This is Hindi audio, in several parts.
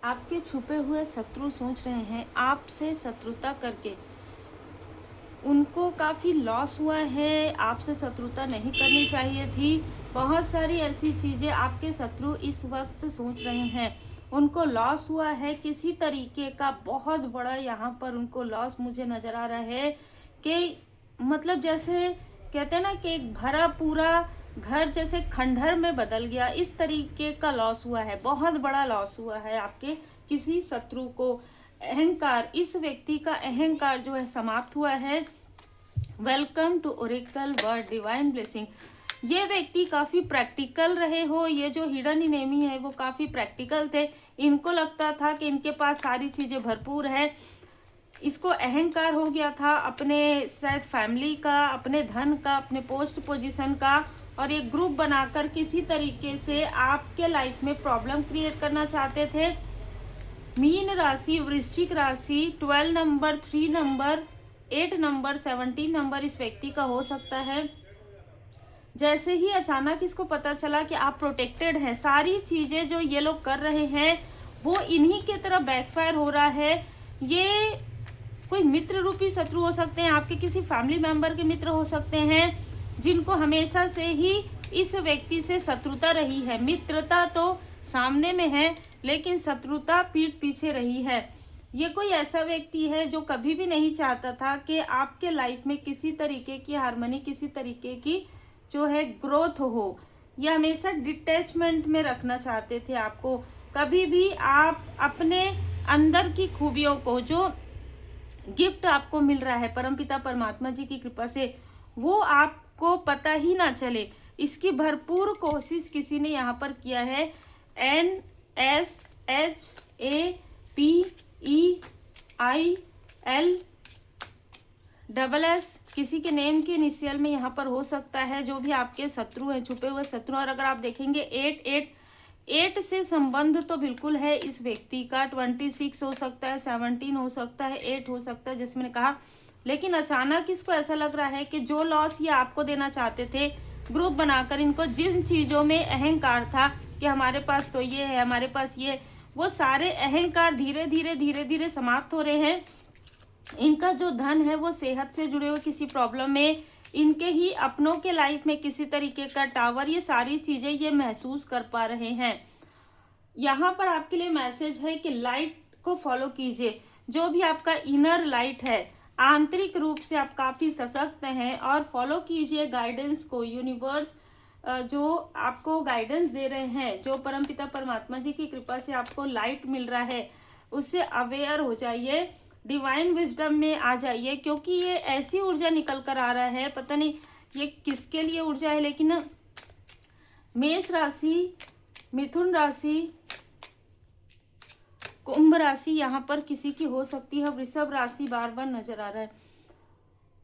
आपके छुपे हुए शत्रु सोच रहे हैं आपसे शत्रुता करके उनको काफ़ी लॉस हुआ है, आपसे शत्रुता नहीं करनी चाहिए थी। बहुत सारी ऐसी चीज़ें आपके शत्रु इस वक्त सोच रहे हैं, उनको लॉस हुआ है किसी तरीके का बहुत बड़ा। यहाँ पर उनको लॉस मुझे नज़र आ रहा है कि मतलब जैसे कहते हैं ना कि एक भरा पूरा घर जैसे खंडहर में बदल गया, इस तरीके का लॉस हुआ है, बहुत बड़ा लॉस हुआ है आपके किसी शत्रु को। अहंकार, इस व्यक्ति का अहंकार जो है समाप्त हुआ है। Welcome to oracle word divine blessing. ये व्यक्ति काफी प्रैक्टिकल रहे हो, ये जो हिडन इनेमी है वो काफी प्रैक्टिकल थे। इनको लगता था कि इनके पास सारी चीजें भरपूर है, इसको अहंकार हो गया था अपने शायद फैमिली का, अपने धन का, अपने पोस्ट पोजीशन का, और एक ग्रुप बनाकर किसी तरीके से आपके लाइफ में प्रॉब्लम क्रिएट करना चाहते थे। मीन राशि, वृश्चिक राशि, 12 नंबर, 3 नंबर, 8 नंबर, 17 नंबर इस व्यक्ति का हो सकता है। जैसे ही अचानक इसको पता चला कि आप प्रोटेक्टेड हैं, सारी चीजें जो ये लोग कर रहे हैं वो इन्हीं के तरफ बैकफायर हो रहा है। ये कोई मित्र रूपी शत्रु हो सकते हैं, आपके किसी फैमिली मेंबर के मित्र हो सकते हैं जिनको हमेशा से ही इस व्यक्ति से शत्रुता रही है। मित्रता तो सामने में है लेकिन शत्रुता पीठ पीछे रही है। ये कोई ऐसा व्यक्ति है जो कभी भी नहीं चाहता था कि आपके लाइफ में किसी तरीके की हार्मनी, किसी तरीके की जो है ग्रोथ हो। ये हमेशा डिटैचमेंट में रखना चाहते थे आपको। कभी भी आप अपने अंदर की खूबियों को, जो गिफ्ट आपको मिल रहा है परमपिता परमात्मा जी की कृपा से, वो आपको पता ही ना चले, इसकी भरपूर कोशिश किसी ने यहाँ पर किया है। NSHAPEILSS किसी के नेम के इनिशियल में यहाँ पर हो सकता है, जो भी आपके शत्रु हैं, छुपे हुए शत्रु। और अगर आप देखेंगे 8 से संबंध तो बिल्कुल है इस व्यक्ति का। 26 हो सकता है, 17 हो सकता है, 8 हो सकता है जैसे मैंने कहा। लेकिन अचानक इसको ऐसा लग रहा है कि जो लॉस ये आपको देना चाहते थे, ग्रुप बनाकर इनको जिन चीज़ों में अहंकार था कि हमारे पास तो ये है, हमारे पास ये, वो सारे अहंकार धीरे धीरे समाप्त हो रहे हैं। इनका जो धन है वो सेहत से जुड़े हुए किसी प्रॉब्लम में, इनके ही अपनों के लाइफ में किसी तरीके का टावर, ये सारी चीज़ें ये महसूस कर पा रहे हैं। यहाँ पर आपके लिए मैसेज है कि लाइट को फॉलो कीजिए। जो भी आपका इनर लाइट है, आंतरिक रूप से आप काफ़ी सशक्त हैं, और फॉलो कीजिए गाइडेंस को। यूनिवर्स जो आपको गाइडेंस दे रहे हैं, जो परमपिता परमात्मा जी की कृपा से आपको लाइट मिल रहा है, उससे अवेयर हो जाइए, डिवाइन विजडम में आ जाइए। क्योंकि ये ऐसी ऊर्जा निकल कर आ रहा है, पता नहीं ये किसके लिए ऊर्जा है, लेकिन मेष राशि, मिथुन राशि, कुंभ राशि यहाँ पर किसी की हो सकती है, वृषभ राशि बार बार नजर आ रहा है।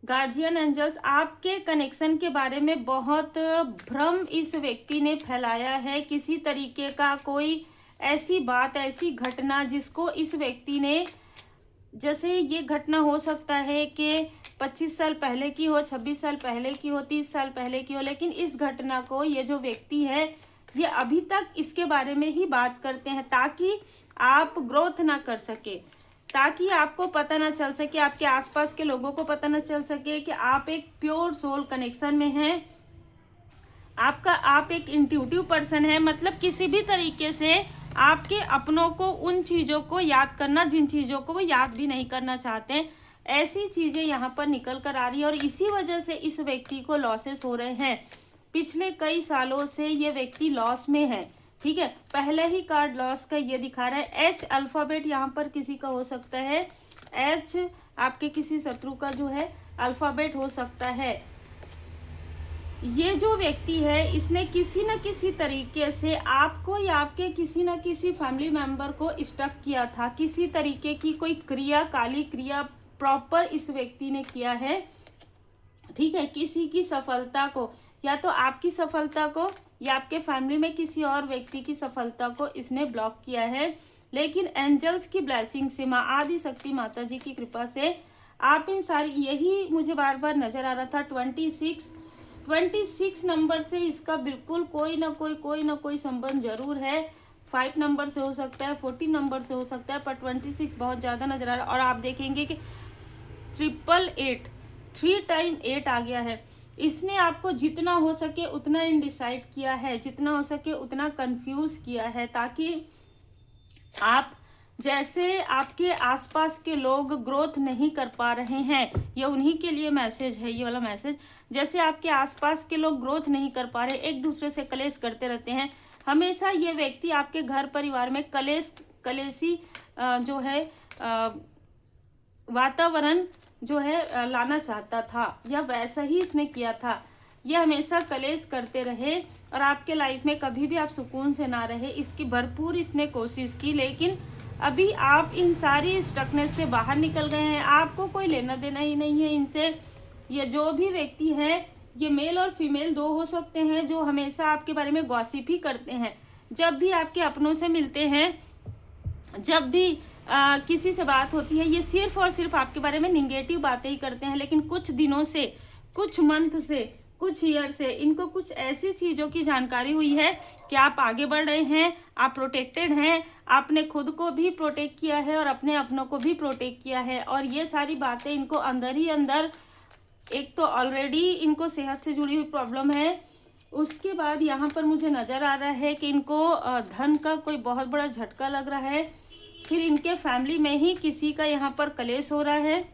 गार्जियन एंजल्स, आपके कनेक्शन के बारे में बहुत भ्रम इस व्यक्ति ने फैलाया है। किसी तरीके का कोई ऐसी बात, ऐसी घटना जिसको इस व्यक्ति ने, जैसे ये घटना हो सकता है कि 25 साल पहले की हो, 26 साल पहले की हो, 30 साल पहले की हो, लेकिन इस घटना को ये जो व्यक्ति है ये अभी तक इसके बारे में ही बात करते हैं, ताकि आप ग्रोथ ना कर सके, ताकि आपको पता ना चल सके, आपके आसपास के लोगों को पता ना चल सके कि आप एक प्योर सोल कनेक्शन में हैं, आप एक इंट्यूटिव पर्सन है। मतलब किसी भी तरीके से आपके अपनों को उन चीज़ों को याद करना जिन चीज़ों को वो याद भी नहीं करना चाहते, ऐसी चीज़ें यहाँ पर निकल कर आ रही है। और इसी वजह से इस व्यक्ति को लॉसेस हो रहे हैं। पिछले कई सालों से ये व्यक्ति लॉस में है, ठीक है। पहले ही कार्ड लॉस का ये दिखा रहा है। H अल्फ़ाबेट यहाँ पर किसी का हो सकता है, H आपके किसी शत्रु का जो है अल्फ़ाबेट हो सकता है। ये जो व्यक्ति है इसने किसी न किसी तरीके से आपको या आपके किसी न किसी फैमिली मेंबर को स्टक किया था। किसी तरीके की कोई क्रिया, काली क्रिया प्रॉपर इस व्यक्ति ने किया है, ठीक है। किसी की सफलता को, या तो आपकी सफलता को या आपके फैमिली में किसी और व्यक्ति की सफलता को इसने ब्लॉक किया है। लेकिन एंजल्स की ब्लेसिंग से, माँ आदि शक्ति माता जी की कृपा से आप इन सारी, यही मुझे बार बार नजर आ रहा था। 26 नंबर से इसका बिल्कुल कोई ना कोई संबंध जरूर है। 5 नंबर से हो सकता है, 14 नंबर से हो सकता है, पर 26 बहुत ज़्यादा नज़र आ रहा है। और आप देखेंगे कि 888 3 टाइम 8 आ गया है। इसने आपको जितना हो सके उतना इनडिसाइड किया है, जितना हो सके उतना कंफ्यूज किया है, ताकि आप जैसे आपके आसपास के लोग ग्रोथ नहीं कर पा रहे हैं, ये उन्हीं के लिए मैसेज है, ये वाला मैसेज। जैसे आपके आसपास के लोग ग्रोथ नहीं कर पा रहे, एक दूसरे से कलेश करते रहते हैं, हमेशा ये व्यक्ति आपके घर परिवार में कलेशी जो है वातावरण जो है लाना चाहता था, या वैसा ही इसने किया था। ये हमेशा कलेश करते रहे और आपके लाइफ में कभी भी आप सुकून से ना रहे, इसकी भरपूर इसने कोशिश की। लेकिन अभी आप इन सारी स्टकनेस से बाहर निकल गए हैं, आपको कोई लेना देना ही नहीं है इनसे। ये जो भी व्यक्ति है, ये मेल और फीमेल दो हो सकते हैं, जो हमेशा आपके बारे में गॉसिप ही करते हैं। जब भी आपके अपनों से मिलते हैं, जब भी किसी से बात होती है, ये सिर्फ और सिर्फ आपके बारे में निगेटिव बातें ही करते हैं। लेकिन कुछ दिनों से, कुछ मंथ से, कुछ ईयर से इनको कुछ ऐसी चीज़ों की जानकारी हुई है कि आप आगे बढ़ रहे हैं, आप प्रोटेक्टेड हैं, आपने खुद को भी प्रोटेक्ट किया है और अपने अपनों को भी प्रोटेक्ट किया है। और ये सारी बातें इनको अंदर ही अंदर, एक तो ऑलरेडी इनको सेहत से जुड़ी हुई प्रॉब्लम है, उसके बाद यहाँ पर मुझे नज़र आ रहा है कि इनको धन का कोई बहुत बड़ा झटका लग रहा है, फिर इनके फैमिली में ही किसी का यहाँ पर कलेश हो रहा है।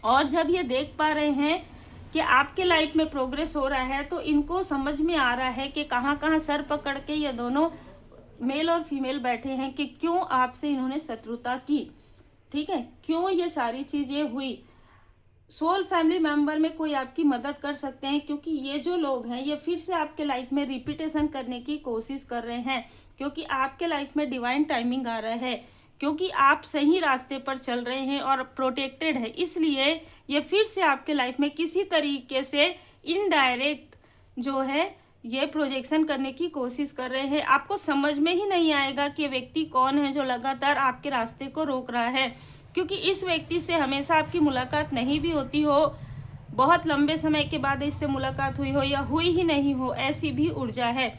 और जब ये देख पा रहे हैं कि आपके लाइफ में प्रोग्रेस हो रहा है, तो इनको समझ में आ रहा है कि कहाँ कहाँ सर पकड़ के ये दोनों मेल और फीमेल बैठे हैं कि क्यों आपसे इन्होंने शत्रुता की। ठीक है, क्यों ये सारी चीज़ें हुई। सोल फैमिली मेंबर में कोई आपकी मदद कर सकते हैं, क्योंकि ये जो लोग हैं ये फिर से आपके लाइफ में रिपीटेशन करने की कोशिश कर रहे हैं, क्योंकि आपके लाइफ में डिवाइन टाइमिंग आ रहा है, क्योंकि आप सही रास्ते पर चल रहे हैं और प्रोटेक्टेड है। इसलिए ये फिर से आपके लाइफ में किसी तरीके से इनडायरेक्ट जो है ये प्रोजेक्शन करने की कोशिश कर रहे हैं। आपको समझ में ही नहीं आएगा कि व्यक्ति कौन है जो लगातार आपके रास्ते को रोक रहा है, क्योंकि इस व्यक्ति से हमेशा आपकी मुलाकात नहीं भी होती हो, बहुत लंबे समय के बाद इससे मुलाकात हुई हो या हुई ही नहीं हो, ऐसी भी ऊर्जा है।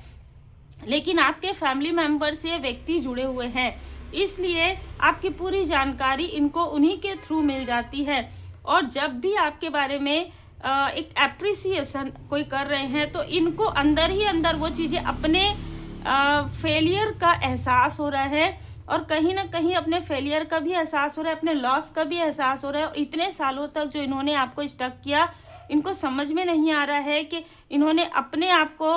लेकिन आपके फैमिली मेंबर से व्यक्ति जुड़े हुए हैं, इसलिए आपकी पूरी जानकारी इनको उन्हीं के थ्रू मिल जाती है। और जब भी आपके बारे में एक एप्रिसिएशन कोई कर रहे हैं, तो इनको अंदर ही अंदर वो चीज़ें, अपने फेलियर का एहसास हो रहा है, और कहीं ना कहीं अपने फेलियर का भी एहसास हो रहा है, अपने लॉस का भी एहसास हो रहा है। और इतने सालों तक जो इन्होंने आपको स्टक किया, इनको समझ में नहीं आ रहा है कि इन्होंने अपने आप को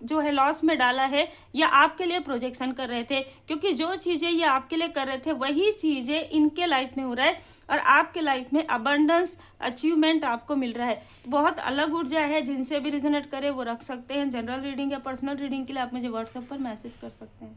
जो है लॉस में डाला है या आपके लिए प्रोजेक्शन कर रहे थे, क्योंकि जो चीज़ें ये आपके लिए कर रहे थे वही चीज़ें इनके लाइफ में हो रहा है, और आपके लाइफ में अबंडेंस, अचीवमेंट आपको मिल रहा है। बहुत अलग ऊर्जा है, जिनसे भी रिजोनेट करे वो रख सकते हैं। जनरल रीडिंग या पर्सनल रीडिंग के लिए आप मुझे व्हाट्सएप पर मैसेज कर सकते हैं।